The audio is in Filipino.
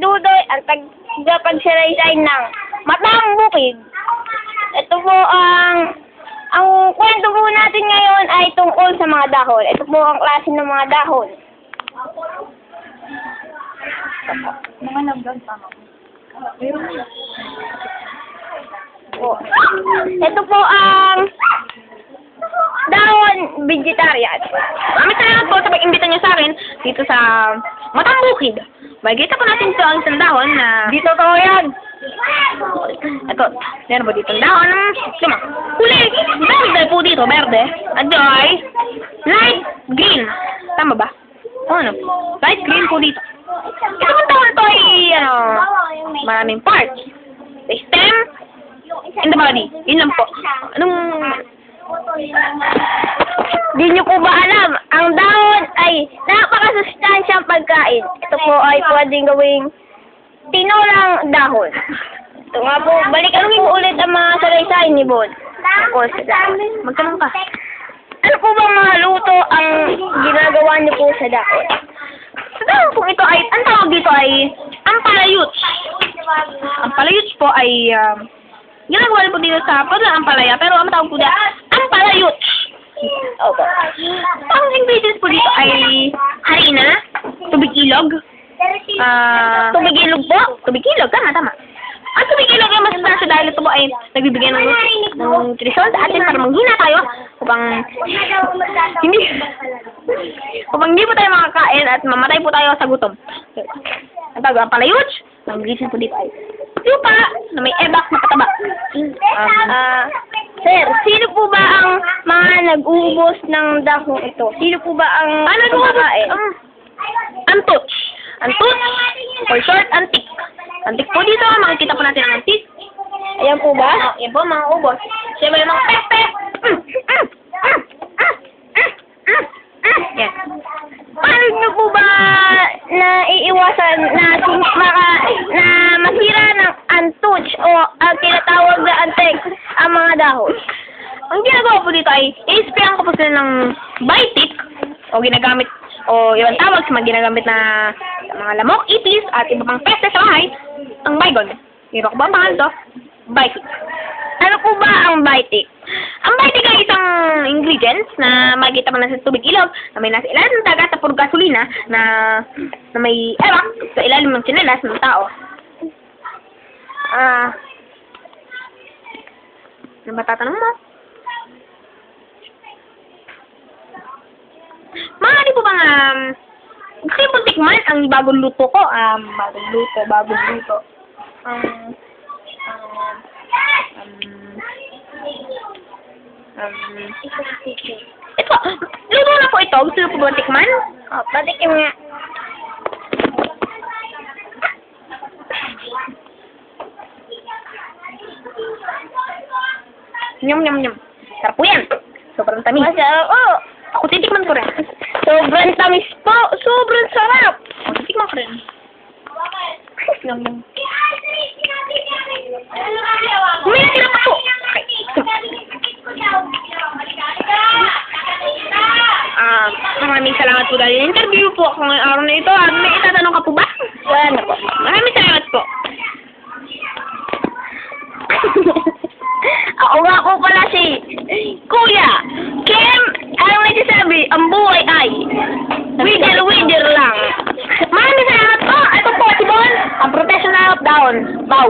Dudoy, ang tagapagsalaysay ng Matang Bukid. Ito po ang kwento po natin ngayon ay tungkol sa mga dahon. Ito po ang klase ng mga dahon. Mga nagdag tama. Ito po ang dahon vegetarian. Maraming salamat po sa pag-imbita niyo sa akin dito sa Matang Bukid. Makikita po natin ito ang isang dahon na... Dito to yan! Ito, meron po dito ang dahon ng lima. Kulay, verde po dito, verde. At ito ay light green. Tama ba? O ano? Light green po dito. Ito po dahon ito ay, maraming parts. The stem and the body. Yun lang po. Di nyo po ba alam, ang dahon ay napakasustansyang pagkain. Ito po ay pwedeng gawing tinulang dahon. Ito nga po, balikan po ulit ang mga salaysay ni Bon. Tungkol sa dahon. Magtanong ka. Ano po bang mga luto ang ginagawa niyo po sa dahon? Sa dahon po ito ay, ang tawag dito ay ampalayuts. Ampalayuts po ay, ginagawa po dito sa ampalaya, pero ang tawag po dito, ampalayuts. Okay. Ang ingredients po dito ay harina, tubig ilog, tubig ilog po, tubig ilog, tama. Ang tubig ilog ay mas nasa dahil ito po ay nagbibigay ng nutrisyon sa atin para manghina tayo upang hindi po tayo makakain at mamatay po tayo sa gutom. Ang tawag ang palayuts, ang ingredients po dito ay lupa na may ebak na pataba. Sir, sino po ba ang mga nag-uubos ng dahon ito? Sino po ba ang kumakain? Antuts. Antuts, for short, antik. Antik po dito, makikita po natin ang antik. Ayan po ba? Ayan po, mga ubos. Siyempre, mga pep-pep. Yan. Paano nyo po ba naiiwasan na masira ng antuts o ang tinatawag na antik ang mga dahon? Ang ginagawa po dito ay i-sprayan ko po sila ng Bitic o ginagamit o ibang tawag sa mga ginagamit na mga lamok, ipis at iba pang peste sa bahay, ang Baygon. Hiro ko ba ang pangalan to? Bitic. Ano po ba ang Bitic? Ang Bitic ay isang ingredients na makikita mo na sa tubig ilog na may nasa ilalim ng dagat sa puro gasolina na may erak sa ilalim ng tsinelas ng tao. Ano ba tatanong mo? Maaari po bang gusto niyo pong tikman ang bagong luto ko? Bagong luto. Ito, luto na po ito. Gusto niyo po ba tikman? Patikim nga. Nyam. Sarap po yan. Sobrang tamis. Masarap po. Ako titikman ko rin. Sobrang tamis po. Sobrang sarap. Ako titikman ko rin. Nyam. Huminag na pa po. Maraming salamat po dahil interview po ako ngayong araw na ito. May itatanong ka po ba? Wala na po. Maraming salamat po. Ako nga po pala si Kuya Kim. Anong nagsasabi? Ang buhay ay wiggle lang. Maraming salamat po. Ito po si Bon, ang professional down. Bow.